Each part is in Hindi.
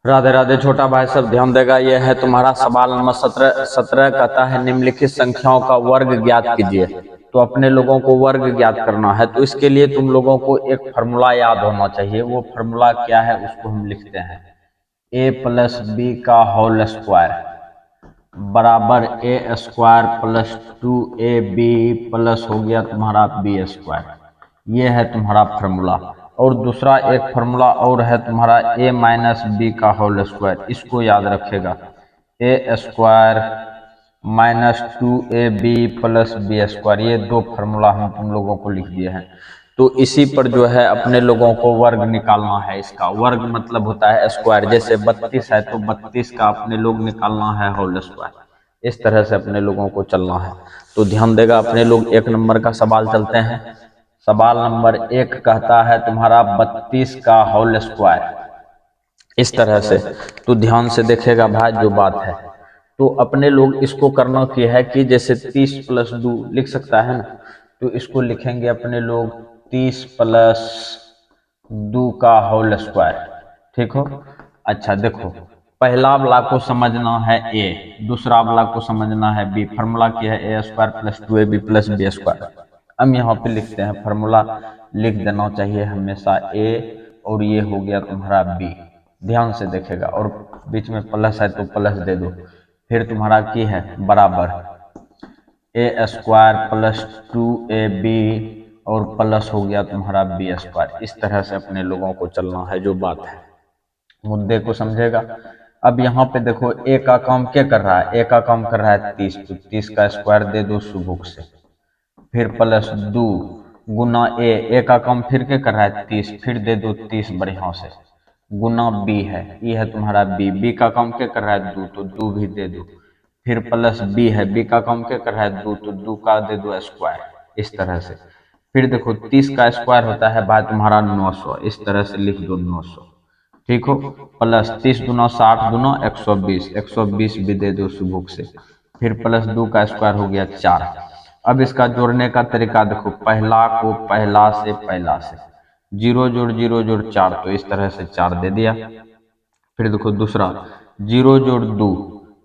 राधे राधे छोटा भाई सब ध्यान देगा। यह है तुम्हारा सवाल नंबर 17 कहता है निम्नलिखित संख्याओं का वर्ग ज्ञात कीजिए। तो अपने लोगों को वर्ग ज्ञात करना है, तो इसके लिए तुम लोगों को एक फार्मूला याद होना चाहिए। वो फार्मूला क्या है उसको हम लिखते हैं a प्लस बी का होल स्क्वायर बराबर ए स्क्वायर प्लस 2ab प्लस हो गया तुम्हारा बी स्क्वायर। ये है तुम्हारा फार्मूला। और दूसरा एक फार्मूला और है तुम्हारा a माइनस बी का होल स्क्वायर, इसको याद रखेगा। A square minus 2ab plus B square, ये दो फार्मूला हम तुम लोगों को लिख दिए हैं। तो इसी पर जो है अपने लोगों को वर्ग निकालना है। इसका वर्ग मतलब होता है स्क्वायर। जैसे 32 है तो 32 का अपने लोग निकालना है होल स्क्वायर। इस तरह से अपने लोगों को चलना है। तो ध्यान देगा अपने लोग। 1 नंबर का सवाल चलते हैं। सवाल नंबर 1 कहता है तुम्हारा 32 का होल स्क्वायर, इस तरह से। तो ध्यान से देखेगा भाई जो बात है। तो अपने लोग इसको करना क्या है कि जैसे 30 प्लस 2 लिख सकता है ना, तो इसको लिखेंगे अपने लोग 30 प्लस 2 का होल स्क्वायर। ठीक हो। अच्छा देखो, पहला वाला को समझना है ए, दूसरा वाला को समझना है बी। फार्मूला क्या है A square plus 2ab plus B square. हम यहाँ पे लिखते हैं फार्मूला लिख देना चाहिए हमेशा ए, और ये हो गया तुम्हारा बी। ध्यान से देखेगा, और बीच में प्लस है तो प्लस दे दो। फिर तुम्हारा की है बराबर ए स्क्वायर प्लस 2ab और प्लस हो गया तुम्हारा बी स्क्वायर। इस तरह से अपने लोगों को चलना है जो बात है। मुद्दे को समझेगा। अब यहाँ पे देखो ए का काम क्या कर रहा है, ए का काम कर रहा है 30, तो 30 का स्क्वायर दे दो सुबुक से। फिर प्लस 2 गुना ए का काम फिर क्या कर रहा है 30, फिर दे दो 30 बढ़िया से गुना बी है, ये है तुम्हारा बी का काम क्या कर रहा है 2, तो 2 भी दे दो। फिर प्लस बी है, बी का काम क्या कर रहा है 2, तो 2 का दे दो स्क्वायर। इस तरह से फिर देखो 30 का स्क्वायर होता है भाई तुम्हारा 900, इस तरह से लिख दो 900। ठीक हो। प्लस 30 दुना 60 दुना 120, 120 भी दे दो सुबुक से। फिर प्लस 2 का स्क्वायर हो गया 4। अब इसका जोड़ने का तरीका देखो, पहला को पहला से पहला से 0 जोड़ 0 जोड़ 4, तो इस तरह से 4 दे दिया। फिर देखो दूसरा 0 जोड़ 2,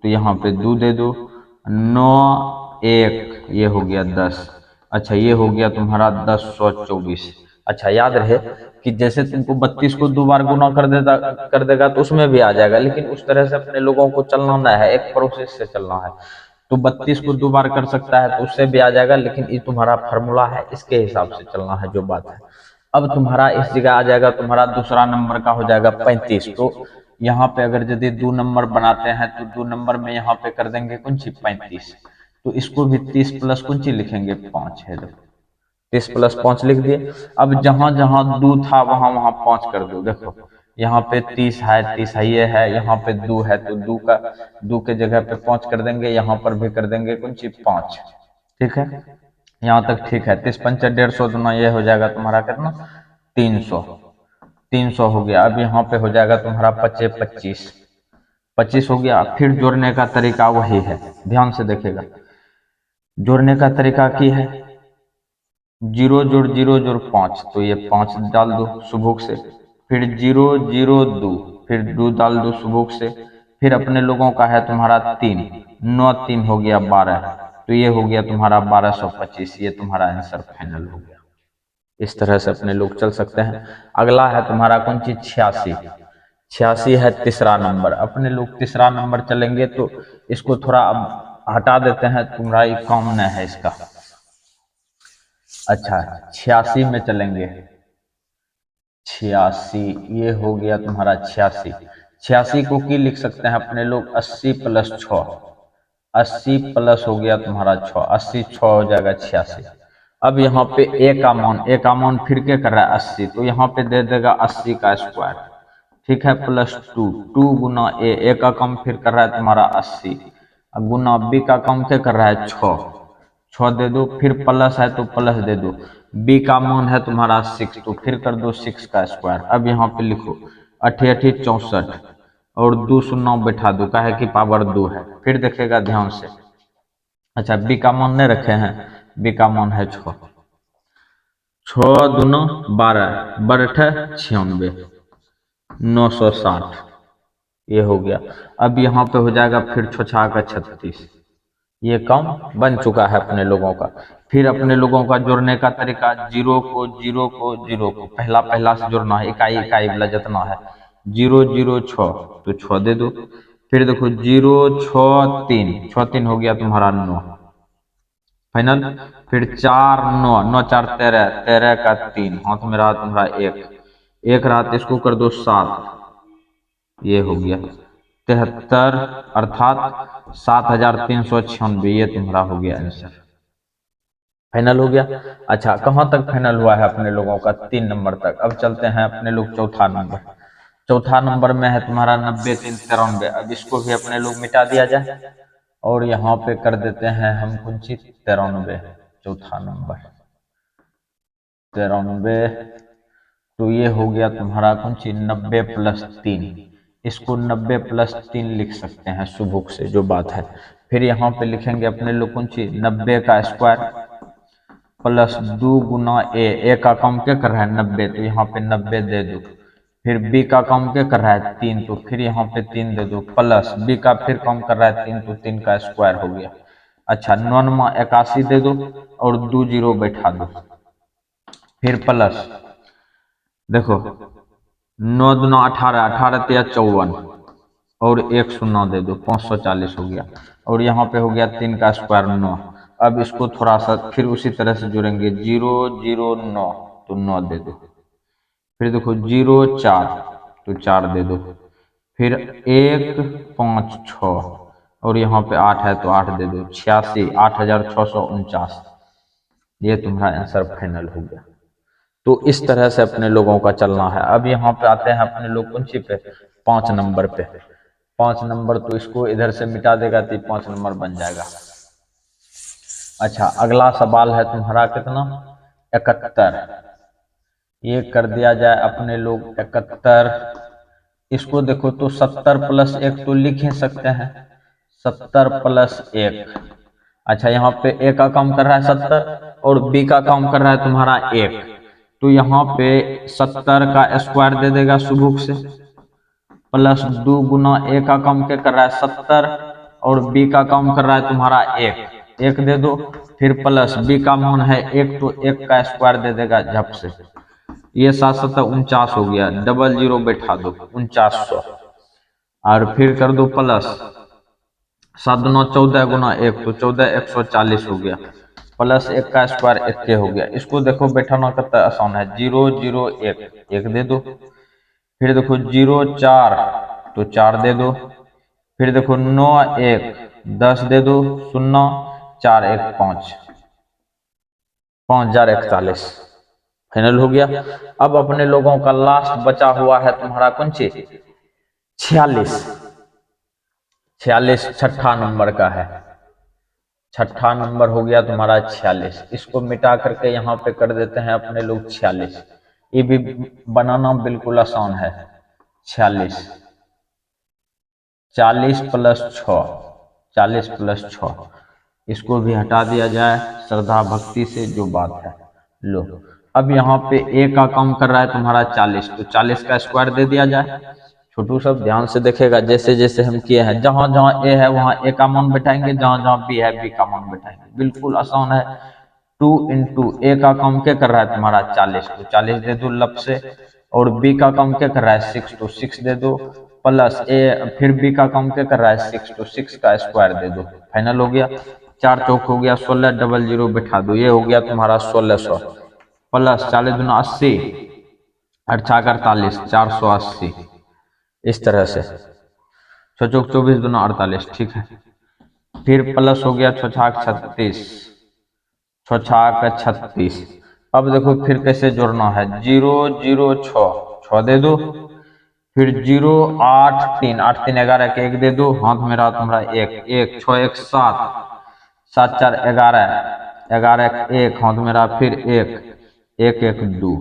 तो यहाँ पे 2 दे दो। 9 1 ये हो गया 10। अच्छा ये हो गया तुम्हारा 1024। अच्छा याद रहे कि जैसे तुमको 32 को 2 बार गुना कर देगा तो उसमें भी आ जाएगा, लेकिन उस तरह से अपने लोगों को चलना नहीं है, एक प्रोसेस से चलना है। तो 32 को 2 बार कर सकता है तो उससे भी आ जाएगा, लेकिन ये तुम्हारा फार्मूला है, इसके हिसाब से चलना है जो बात है। अब तुम्हारा इस जगह आ जाएगा तुम्हारा दूसरा नंबर का हो जाएगा 35। तो यहाँ पे अगर यदि 2 नंबर बनाते हैं तो 2 नंबर में यहाँ पे कर देंगे कुछ 35, तो इसको भी 30 प्लस कुछ लिखेंगे 5 है। 30 प्लस 5 लिख दिए। अब जहां जहां 2 था वहां वहां 5 कर दो। देखो यहाँ पे 30 है, 30 है ये है, यहाँ पे 2 है तो 2 के जगह पे 5 कर देंगे, यहाँ पर भी कर देंगे कुछ 5। ठीक है, यहाँ तक ठीक है। 30 पंचे 150 दुना ये हो जाएगा तुम्हारा कितना 300। 300 हो गया। अब यहाँ पे हो जाएगा तुम्हारा 25 25 हो गया। फिर जोड़ने का तरीका वही है, ध्यान से देखेगा। जोड़ने का तरीका की है 0 जोड़ 0 जोड़ 5, तो ये 5 डाल दो सुबुक से। फिर 0 0 2, फिर 2 डाल दो सुबुक से। फिर अपने लोगों का है तुम्हारा 3, 9 3 हो गया 12, तो ये हो गया तुम्हारा 1225। ये तुम्हारा आंसर फाइनल हो गया। इस तरह से अपने लोग चल सकते हैं। अगला है तुम्हारा कौन चीज 86। 86 है तीसरा नंबर। अपने लोग तीसरा नंबर चलेंगे तो इसको थोड़ा अब हटा देते हैं, तुम्हारा ये काम नहीं है इसका। अच्छा 86 में चलेंगे। 86 ये हो गया तुम्हारा 86। 86 को की लिख सकते हैं अपने लोग 80 प्लस 6। 80 प्लस हो गया तुम्हारा 6, 80 6 हो जाएगा 86। अब यहाँ पे ए का मान फिर क्या कर रहा है 80, तो यहाँ पे दे देगा 80 का स्क्वायर। ठीक है, प्लस 2, 2 गुना ए का काम फिर कर रहा है तुम्हारा 80, गुना बी का काम क्या कर रहा है 6 दे दो। फिर प्लस है तो प्लस दे दो। बी का मान है तुम्हारा 6, तो फिर कर दो 6 का स्क्वायर। अब यहाँ पे लिखो 8 8 64 और 2 शून्य बैठा दो, काहे की पावर 2 है। फिर देखेगा ध्यान से। अच्छा बी का मान नहीं रखे हैं, बी का मान है 6, 6 2 12 बरठ 96 960। ये हो गया। अब यहाँ पे हो जाएगा फिर छछा का 36, ये कम बन चुका है अपने लोगों का। फिर अपने लोगों का जोड़ने का तरीका, जीरो को जीरो को जीरो को पहला पहला से जोड़ना है, इकाई इकाई वाला जितना है। 0 0 6 तो 6 दे दो। फिर देखो 0 6 3, 6 3 हो गया तुम्हारा 9 फाइनल। फिर 4 9 9 4 13, 13 का 3 हाथ में रहा तुम्हारा एक रहा तो इसको कर दो 7, ये हो गया 73, अर्थात 7396, ये तुम्हारा हो गया आंसर। फाइनल हो गया। अच्छा, कहाँ तक फाइनल हुआ है अपने लोगों का? 3 नंबर तक। अब चलते हैं अपने लोग चौथा नंबर। चौथा नंबर में है तुम्हारा 90 3 93। अब इसको भी अपने लोग मिटा दिया जाए और यहाँ पे कर देते हैं हम कुछ 93। चौथा नंबर 93, तो ये हो गया तुम्हारा कुछ 90 प्लस 3। इसको 90 प्लस 3 लिख सकते हैं सुबुक से, जो बात है। फिर यहाँ पे लिखेंगे अपने लोग कुछ 90 का स्क्वायर प्लस 2 गुना ए का काम क्या कर रहा है 90, तो यहाँ पे 90 दे दो। फिर बी का काम क्या कर रहा है 3, तो फिर यहाँ पे 3 दे दो, प्लस बी का फिर काम कर रहा है 3, तो 3 का स्क्वायर हो गया। अच्छा, 9 81 दे दो और 2 0 बैठा दो। फिर प्लस देखो 9 दूना 18, 18 तिया 54 और 1 शून्य दे दो, 540 हो गया। और यहाँ पे हो गया 3 का स्क्वायर 9। अब इसको थोड़ा सा फिर उसी तरह से जोड़ेंगे, 0 0 9 तो 9 दे दो। फिर देखो 0 4 तो 4 दे दो। फिर 1 5 6 और यहाँ पे 8 है तो 8 दे दो, 86 8649, ये तुम्हारा आंसर फाइनल हो गया। तो इस तरह से अपने लोगों का चलना है। अब यहाँ पे आते हैं अपने लोग कौन सी पे? 5 नंबर पे। 5 नंबर तो इसको इधर से मिटा देगा तो 5 नंबर बन जाएगा। अच्छा, अगला सवाल है तुम्हारा कितना? 71। ये कर दिया जाए अपने लोग 71। इसको देखो तो 70 प्लस 1 तो लिख ही सकते हैं, 70 प्लस 1। अच्छा, यहाँ पे ए का काम कर रहा है 70 और बी का काम कर रहा है तुम्हारा 1, तो यहाँ पे 70 का स्क्वायर दे देगा सुबुक से, प्लस 2 गुना ए का काम क्या कर रहा है 70 और बी का काम कर रहा है तुम्हारा 1 दे दो। फिर प्लस बी का मान है 1, तो 1 का स्क्वायर दे देगा झप से। ये 7 7 49 हो गया, डबल 0 बैठा दो, 4900। और फिर कर दो प्लस 7 9 14 गुना 1 तो 14 140 हो गया, प्लस 1 का स्क्वायर 1 हो गया। इसको देखो बैठाना कितना आसान है, 0 0 1 1 दे दो। फिर देखो 0 4 तो 4 दे दो। फिर देखो 9 1 10 दे दो, 0 4 1 5 5041, फाइनल हो गया। अब अपने लोगों का लास्ट बचा हुआ है तुम्हारा कौन सी? 46। 46 छठा नंबर का है। छठा नंबर हो गया तुम्हारा 46। इसको मिटा करके यहाँ पे कर देते हैं अपने लोग 46। ये भी बनाना बिल्कुल आसान है। 46 40 प्लस 6, 40 प्लस 6, इसको भी हटा दिया जाए श्रद्धा भक्ति से, जो बात है। लो, अब यहाँ पे ए का काम कर रहा है तुम्हारा 40, तो 40 का स्क्वायर दे दिया जाए। छोटू सब ध्यान से देखेगा, जैसे जैसे हम किए हैं, जहां जहां ए है वहां ए का मान बैठाएंगे, जहां जहां बी है बी का मान बैठाएंगे, बिल्कुल आसान है। 2 इंटू ए का काम क्या कर रहा है तुम्हारा 40, तो 40 दे दो लब से। और बी का काम क्या कर रहा है 6, तो 6 दे दो, प्लस ए फिर बी का काम क्या कर रहा है 6, तो 6 का स्क्वायर दे दो, फाइनल हो गया। 4 चौक हो गया 16, डबल 0 बैठा दो, ये हो गया तुम्हारा 1600, प्लस 40 दूना 80, 8 48 480, इस तरह से। 6 चौक 24 दूना 48, ठीक है। फिर प्लस हो गया 6 छाक 36, 6 छाक 36। अब देखो फिर कैसे जोड़ना है, 0 0 6 6 दे दो। फिर 0 8 3 8 3 11 के 1 दे दो, हाथ में रहा तुम्हारा 1 1 6 1 7 7 4 11 11 1 हाथ में रहा, फिर 1 1 1 2,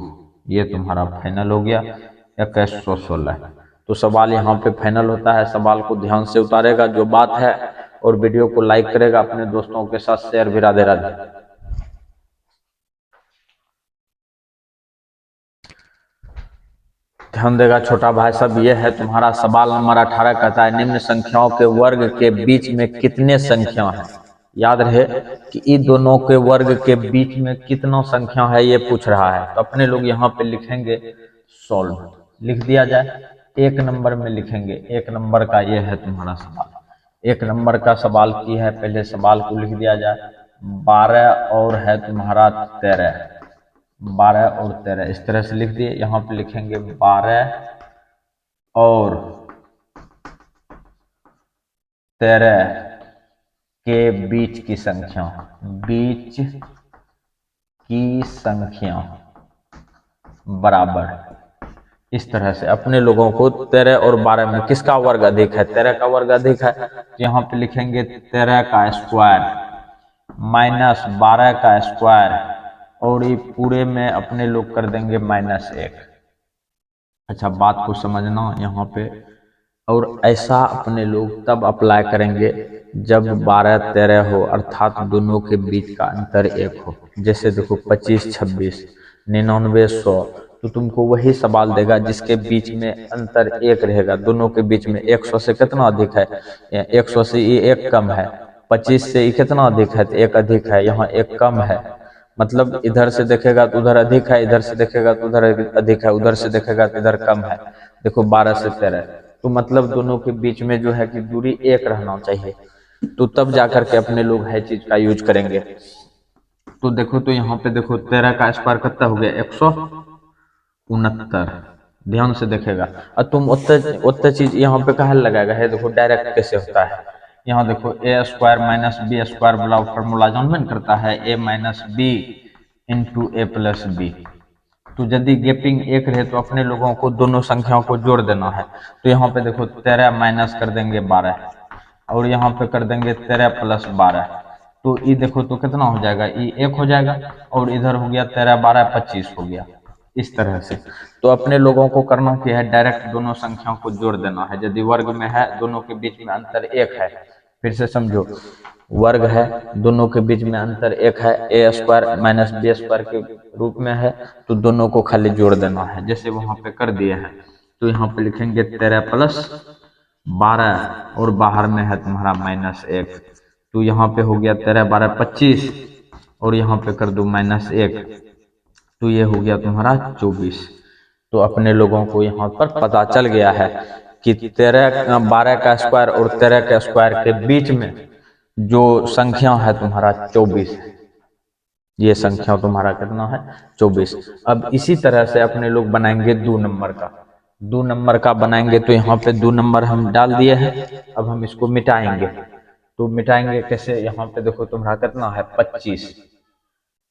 ये तुम्हारा फाइनल हो गया 2116। तो सवाल यहाँ पे फाइनल होता है। सवाल को ध्यान से उतारेगा, जो बात है, और वीडियो को लाइक करेगा, अपने दोस्तों के साथ शेयर भी। राधे राधे। ध्यान देगा छोटा भाई साहब, ये है तुम्हारा सवाल नंबर 18, कहता है निम्न संख्याओं के वर्ग के बीच में कितने संख्या है। याद रहे कि इन दोनों के वर्ग के बीच में कितना संख्या है ये पूछ रहा है। तो अपने लोग यहाँ पे लिखेंगे सॉल्व, लिख दिया जाए। एक नंबर में लिखेंगे, एक नंबर का ये है तुम्हारा सवाल। एक नंबर का सवाल की है, पहले सवाल को लिख दिया जाए। 12 और है तुम्हारा 13, 12 और 13 इस तरह से लिख दिए। यहाँ पे लिखेंगे 12 और 13 के बीच की संख्या, बीच की संख्या बराबर। इस तरह से अपने लोगों को 13 और 12 में किसका वर्ग अधिक है, 13 का वर्ग अधिक है। तो यहाँ पे लिखेंगे 13 का स्क्वायर माइनस 12 का स्क्वायर, और ये पूरे में अपने लोग कर देंगे -1। अच्छा, बात को समझना यहाँ पे। और ऐसा अपने लोग तब अप्लाई करेंगे जब 12 13 हो, अर्थात दोनों के बीच का अंतर 1 हो। जैसे देखो 25 26 99 100, तो तुमको वही सवाल देगा जिसके बीच में अंतर 1 रहेगा। दोनों के बीच में 100 से कितना अधिक है, 100 से ये 1 कम है। 25 से ये कितना अधिक है, तो 1 अधिक है, यहाँ 1 कम है। मतलब इधर से देखेगा तो उधर अधिक है, इधर से देखेगा तो उधर अधिक है, उधर से देखेगा तो इधर कम है। देखो 12 से 13, तो मतलब दोनों के बीच में जो है कि दूरी 1 रहना चाहिए। तो तब जाकर के अपने लोग है चीज का यूज करेंगे। तो देखो, तो यहाँ पे देखो 13 का स्क्वायर कितना हो गया, 169। ध्यान से देखेगा। और तुम उतने चीज यहाँ पे कहा लगाएगा है। देखो डायरेक्ट कैसे होता है, यहाँ देखो ए स्क्वायर माइनस बी स्क्वायर वाला फॉर्मूला जानबन करता है, ए माइनस बी इंटू ए प्लस बी। तो यदि गैपिंग 1 रहे तो अपने लोगों को दोनों संख्याओं को जोड़ देना है। तो यहाँ पे देखो 13 माइनस कर देंगे 12, और यहाँ पे कर देंगे 13 प्लस 12। तो ये देखो तो कितना हो जाएगा, ये 1 हो जाएगा, और इधर हो गया 13 12 25 हो गया। इस तरह से तो अपने लोगों को करना क्या है, डायरेक्ट दोनों संख्याओं को जोड़ देना है। यदि वर्ग में है, दोनों के बीच में अंतर 1 है, फिर से समझो, वर्ग है, दोनों के बीच में अंतर 1 है, A square minus B square के रूप में है, तो दोनों को खाली जोड़ देना है। जैसे वहां पे कर दिए हैं, तो यहाँ पे लिखेंगे 13 प्लस 12, और बाहर में है तुम्हारा -1। तो यहाँ पे हो गया 13 12 25, और यहाँ पे कर दो -1, तो ये हो गया तुम्हारा 24। तो अपने लोगों को यहाँ पर पता चल गया है कि 12 का स्क्वायर और 13 के स्क्वायर के बीच में जो संख्या है तुम्हारा 24 है। ये संख्या तुम्हारा कितना है, 24। अब इसी तरह से अपने लोग बनाएंगे 2 नंबर का। 2 नंबर का बनाएंगे, तो यहाँ पे 2 नंबर हम डाल दिए हैं। अब हम इसको मिटाएंगे। तो मिटाएंगे कैसे, यहाँ पे देखो तुम्हारा कितना है 25।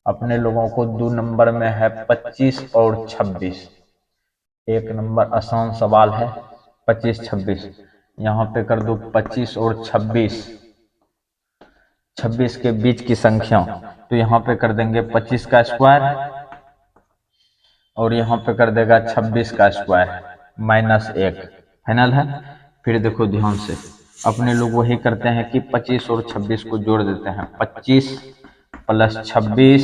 अपने लोगों को 2 नंबर में है 25 और 26। एक नंबर आसान सवाल है, 25 26। यहाँ पे कर दो 25 और 26, 26 के बीच की संख्या। तो यहाँ पे कर देंगे 25 का स्क्वायर, और यहाँ पे कर देगा 26 का स्क्वायर -1। फाइनल है। फिर देखो ध्यान से, अपने लोग वही करते हैं कि 25 और 26 को जोड़ देते हैं। 25 प्लस 26,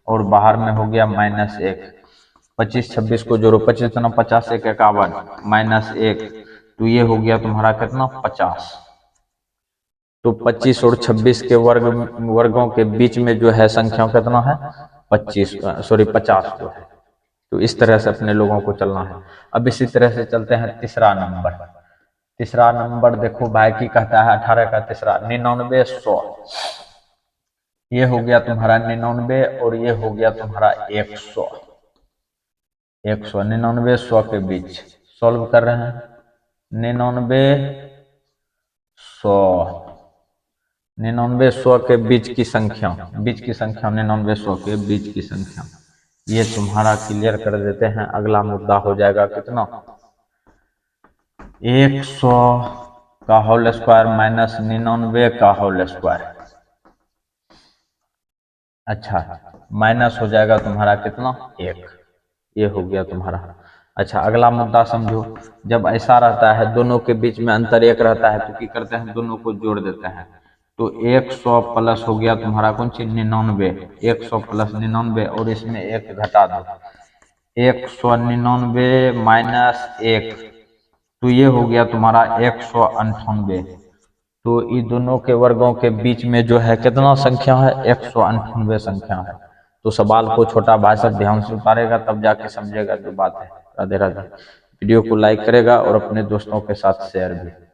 और बाहर में हो गया -1। 25 26 को जोड़ो, 25 × 50 = 51, -1, तो ये हो गया तुम्हारा कितना 50। तो 25 और 26 के वर्गों के बीच में जो है संख्या कितना है, 50 जो है। तो इस तरह से अपने लोगों को चलना है। अब इसी तरह से चलते हैं तीसरा नंबर। तीसरा नंबर देखो भाई की कहता है 18 का तीसरा, 99 100। ये हो गया तुम्हारा 99, और ये हो गया तुम्हारा 100। 99 100 के बीच सॉल्व कर रहे हैं। 99 100, 99 100 के बीच की संख्या, 99 100 के बीच की संख्या, ये तुम्हारा क्लियर कर देते हैं। अगला मुद्दा हो जाएगा कितना, 100 का होल स्क्वायर माइनस 99 का होल स्क्वायर। अच्छा, माइनस हो जाएगा तुम्हारा कितना 1, ये हो गया तुम्हारा। अच्छा, अगला मुद्दा समझो। जब ऐसा रहता है, दोनों के बीच में अंतर 1 रहता है, तो क्या करते हैं, दोनों को जोड़ देते हैं। तो 100 प्लस हो गया तुम्हारा कौन सी 99, 100 प्लस 99, और इसमें 1 घटा दो, 199 माइनस 1, तो ये हो गया तुम्हारा 198। तो इन दोनों के वर्गों के बीच में जो है कितना संख्या है, 198 संख्या है। तो सवाल को छोटा भाई साहब ध्यान से उतारेगा तब जाके समझेगा जो बात है। राधे राधे। वीडियो को लाइक करेगा और अपने दोस्तों के साथ शेयर भी।